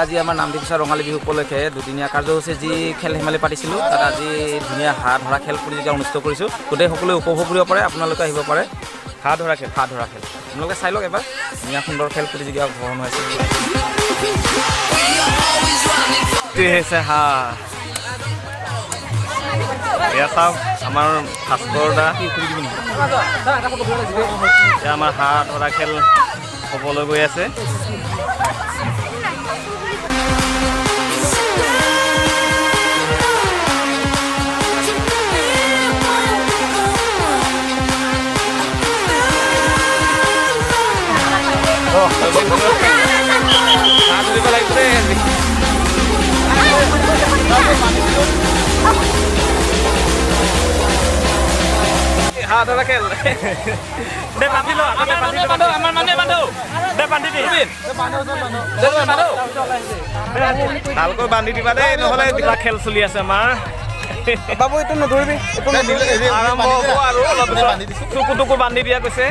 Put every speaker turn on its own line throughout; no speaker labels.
আজি আমাৰ নামদিগছা ৰঙালী বিহু উপলক্ষে দুদিনীয়া কাৰ্যসূচী যি খেল ধেমালি পাতিছিলোঁ তাত আজি ধুনীয়া হাঁহ ধৰা খেল প্ৰতিযোগিতা অনুষ্ঠিত কৰিছোঁ গোটেই সকলোৱে উপভোগ কৰিব পাৰে আপোনালোকে আহিব পাৰে হাঁহ ধৰা খেল আপোনালোকে চাই লওক এবাৰ ধুনীয়া সুন্দৰ খেল প্ৰতিযোগিতা গ্ৰহণ হৈছে এয়া চাওক আমাৰ ভাস্কৰ দা আমাৰ হাঁহ ধৰা খেল হ'বলৈ গৈ আছে হাঁহ ধৰা খেল দে বান্ধি ল আমাৰ মানুহে বান্ধো দে বান্ধি দি ভালকৈ বান্ধি দিবা দেই নহ'লে কিবা খেল চলি আছে আমাৰ বাবু এইটো নধৰিবি আৰম্ভ হ'ব আৰু অলপ চকু টুকু বান্ধি দিয়া গৈছে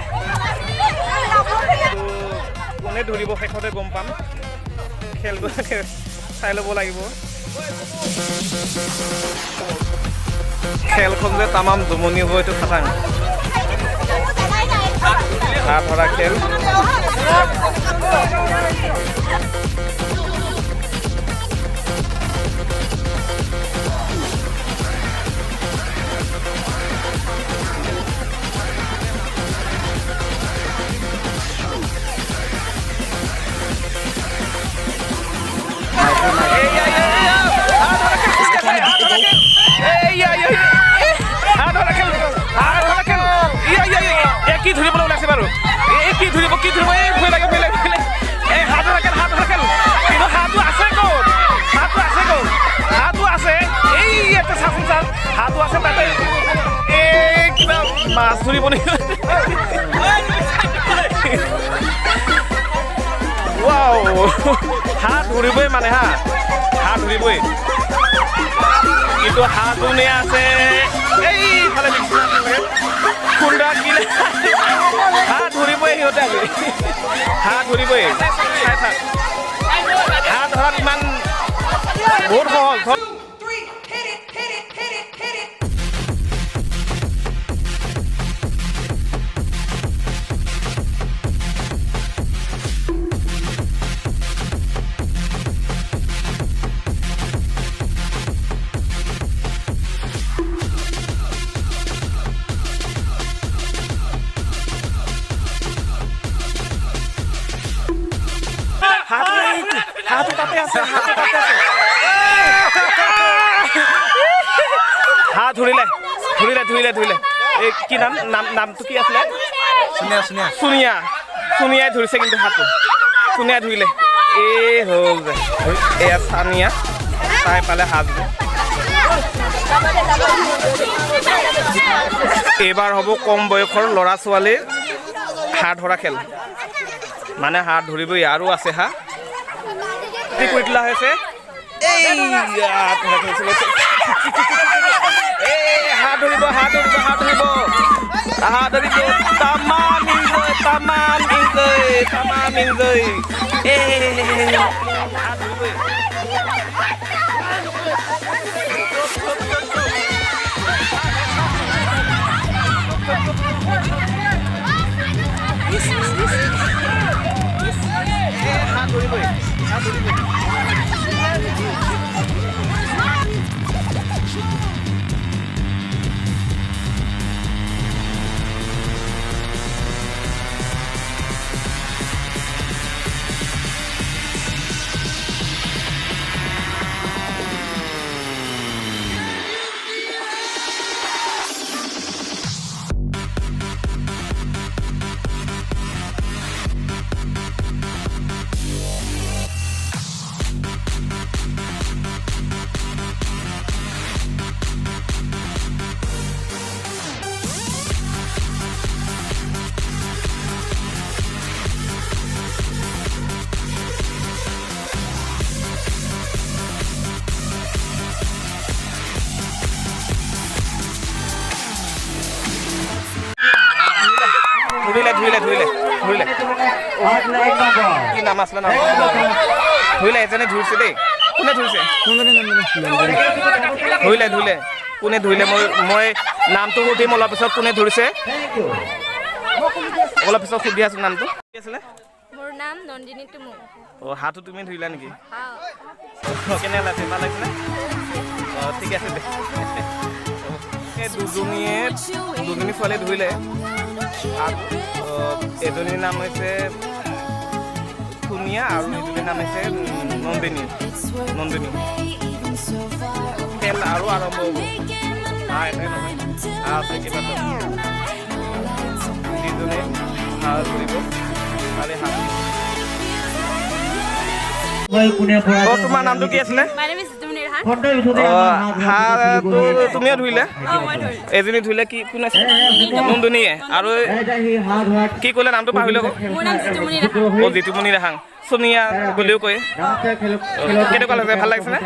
কোনে ধৰিব শেষতে গম পাম খেলটো চাই ল'ব লাগিব খেলখন যে তামাম জমনি হ'ব এইটো খাটাং হাঁহ ধৰা খেল কি ধৰিবলৈ ওলাইছে বাৰু এই কি ধৰিব এই ভয় লাগে এই হাঁহটো ৰাখেল কিন্তু হাঁহটো আছে ক'ত হাঁহটো আছে এই এটা চাচোন ছাৰ হাঁহটো আছে তাতে এই কিবা মাছ ধৰিব নেকি ৱাও হাঁহ ধৰিবই মানে হাঁহ ধৰিবই কিন্তু হাঁহটো নে আছে এইফালে খুন্দা কিনে হাঁহ ধৰিবই সিহঁতে হাঁহ ধৰিবই চাই থাক হাঁহ ধৰাত ইমান বহুত সহজ হাঁহটো তাতে আছে হাঁহ ধৰিলে এই কি নামটো কি আছিলে চুনিয়াই ধৰিছে কিন্তু হাঁহটো চুনিয়াই ধৰিলে এই হ'ল যে এয়া চানিয়া চাই পালে হাঁহটো এইবাৰ হ'ব কম বয়সৰ ল'ৰা ছোৱালীৰ হাঁহ ধৰা খেল মানে হাঁহ ধৰিবই আৰু আছে হাঁহ কুইটলা হৈছে হাঁহ ধৰিব তামাম ইনজয় কি নাম আছিলে নাম ধৰিলে এজনে ধৰিছে দেই কোনে ধৰিছে ধৰিলে কোনে ধৰিলে মই নামটো সুধিম অলপ পিছত কোনে ধৰিছে অলপ পিছত সুধি আছো নামটো কি আছিলে
মোৰ নাম নন্দিনী তুমু
অ হাতটো তুমি ধৰিলা নেকি কেনে লাগিছে ভাল লাগিছে অ ঠিক আছে দে দুজনী ছোৱালী ধৰিলে এজনীৰ নাম হৈছে সোনিয়া আৰু এজনীৰ নাম হৈছে নন্দিনী খেল আৰু আৰম্ভ হ'ব এটাই নহয় আছে কিবা যিজনে ধৰিব তাৰে হাত তোমাৰ নামটো কি আছিলে তুমিও ধৰিলে এজনী ধৰিলে কি কোন আছে নন্দনীয়ে আৰু কি ক'লে নামটো পাহৰিলে অ জিতুমণি ৰাহাং সোনিয়া বুলিও কয় কেনেকুৱা লাগিছে ভাল লাগিছেনে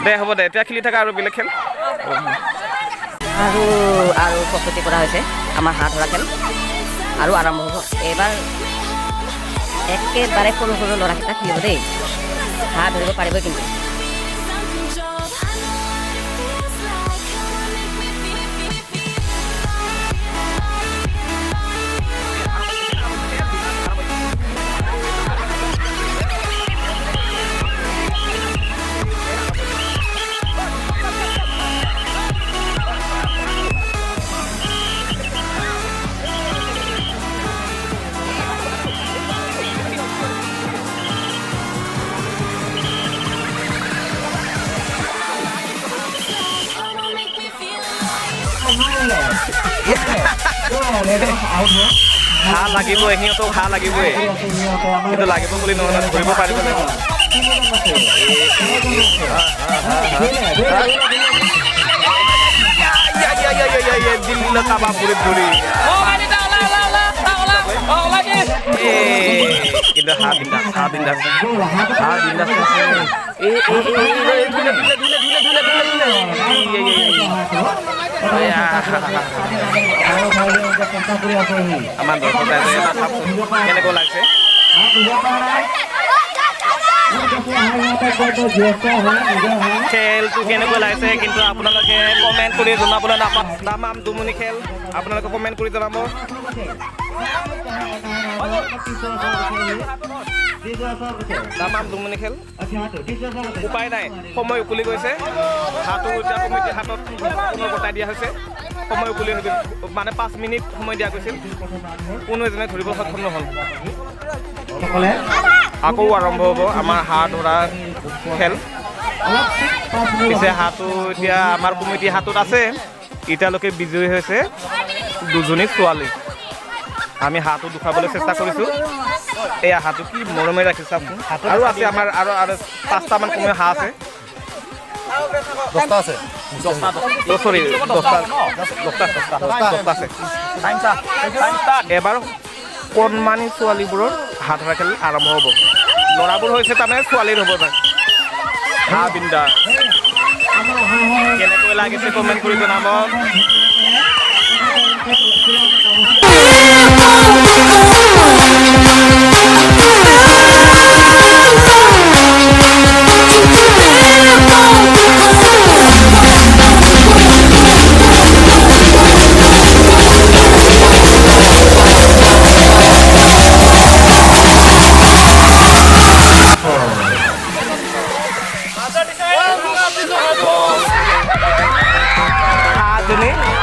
দে হ'ব দে এতিয়া খেলি থাকা আৰু বেলেগ খেল
আৰু প্ৰস্তুতি কৰা হৈছে আমাৰ হাত ধৰা খেল আৰু আৰম্ভ হ'ব এইবাৰ একেবাৰে সৰু সৰু ল'ৰাকেইটা খেলিব দেই হাত ধৰিব পাৰিব কিন্তু
হাঁহ লাগিবই সিহঁতক হাঁহ লাগিবই কিন্তু লাগিব বুলি নহয় ধৰিব পাৰিব লাগিব দিল্লী কাবাব বুলি ধৰি কিন্তু হাঁহ বিন্দা আমাৰ দৰ্শক কেনেকুৱা লাগিছে খেলটো কেনেকুৱা লাগিছে কিন্তু আপোনালোকে কমেণ্ট কৰি জনাবলৈ নাপাম দুমুনি খেল আপোনালোকে কমেণ্ট কৰি জনাব নামাম দুমুনি খেল উপায় নাই সময় উকলি গৈছে হাতো এতিয়া কমিটিৰ হাতত পুনৰ গতাই দিয়া হৈছে সময় উকলি হৈ গৈছে মানে 5 মিনিট সময় দিয়া গৈছিল কোনো এজনে ধৰিব সক্ষম নহ'ল আকৌ আৰম্ভ হ'ব আমাৰ হাঁহ ধৰা খেল পিছে হাঁহটো এতিয়া আমাৰ কমিটিৰ হাতত আছে এতিয়ালৈকে বিজয়ী হৈছে দুজনী ছোৱালী আমি হাঁহটো দুখাবলৈ চেষ্টা কৰিছোঁ এয়া হাঁহটো কি মৰমে ৰাখিছে চাওকচোন আৰু আছে আমাৰ আৰু 5টামান কমে হাঁহ আছে 10টা আছে 10টা আছে এবাৰ কণমানি ছোৱালীবোৰৰ হাঁহ ধৰা খেল আৰম্ভ হ'ব ল'ৰাবোৰ হৈছে তাৰমানে ছোৱালীৰ হ'ব পাৰে হাঁহ বিন্দা কেনেকৈ লাগিছে কমেণ্ট কৰি জনাব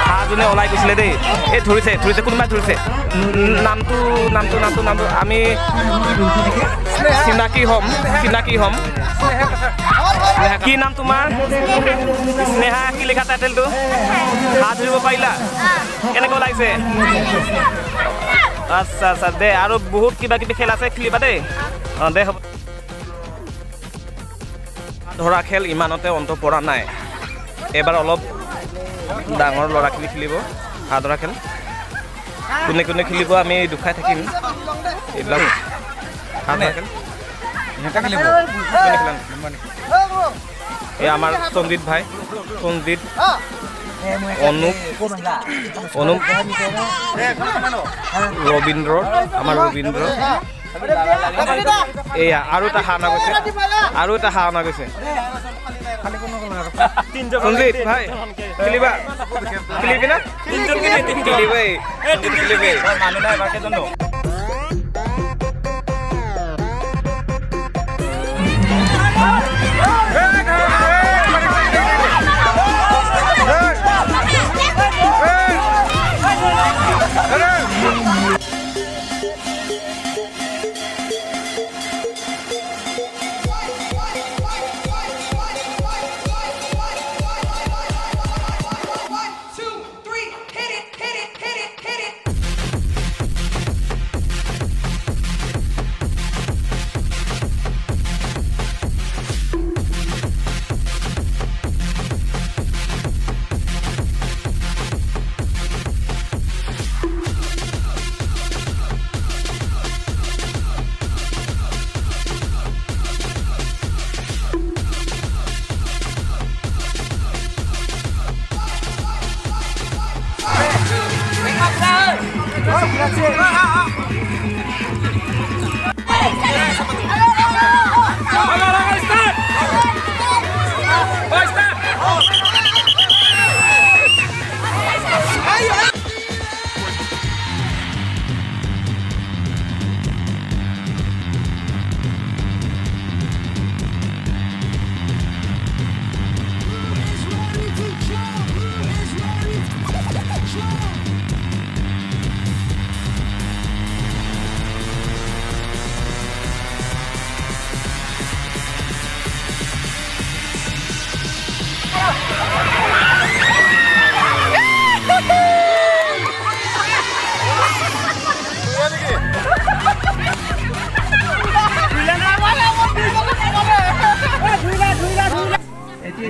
হাঁহজনে ওলাই গৈছিলে দেই এই ধৰিছে কোনোবাই ধৰিছে নামটো আমি চিনাকি হ'ম কি নাম তোমাৰ স্নেহা কি লিখা টাইটেলটো হাঁহ ধৰিব পাৰিলা কেনেকুৱা লাগিছে আচ্ছা দে আৰু বহুত কিবা কিবি খেল আছে খেলিবা দেই অঁ দে হ'ব ধৰা খেল ইমানতে অন্ত পৰা নাই এবাৰ অলপ ডাঙৰ ল'ৰাখিনি খেলিব হাঁহ ধৰা খেল কোনে খেলিব আমি দুখাই থাকিম এইবিলাক হাঁহ ধৰা খেল এই আমাৰ সঞ্জিত ভাই অনুপ অনুপ ৰবীন্দ্ৰ আমাৰ ৰবীন্দ্ৰ এয়া আৰু এটা হাঁহ অনা গৈছে সঞ্জিত ভাই খেলিবা খেলিবি না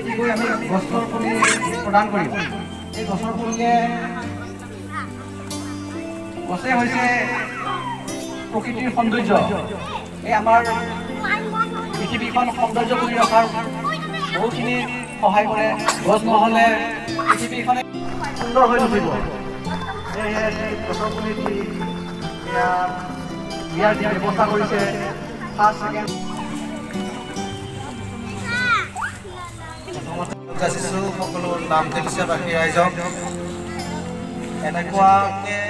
খেলিবি
আমি গছৰ পুলি প্ৰদান কৰিম এই গছৰ পুলিয়ে গছে হৈছে প্ৰকৃতিৰ সৌন্দৰ্য এই আমাৰ পৃথিৱীখন সৌন্দৰ্য কৰি ৰখাৰ বহুখিনি সহায় কৰে গছ নহ'লে পৃথিৱীখনে সুন্দৰ হৈ নুঠিব সেয়েহে গছৰ পুলি ইয়াৰ যি ব্যৱস্থা কৰিছে ফাৰ্ষ্ট ছেকেণ্ড
যাচিছোঁ সকলো নাম দেখিছে বাকী ৰাইজক এনেকুৱাকৈ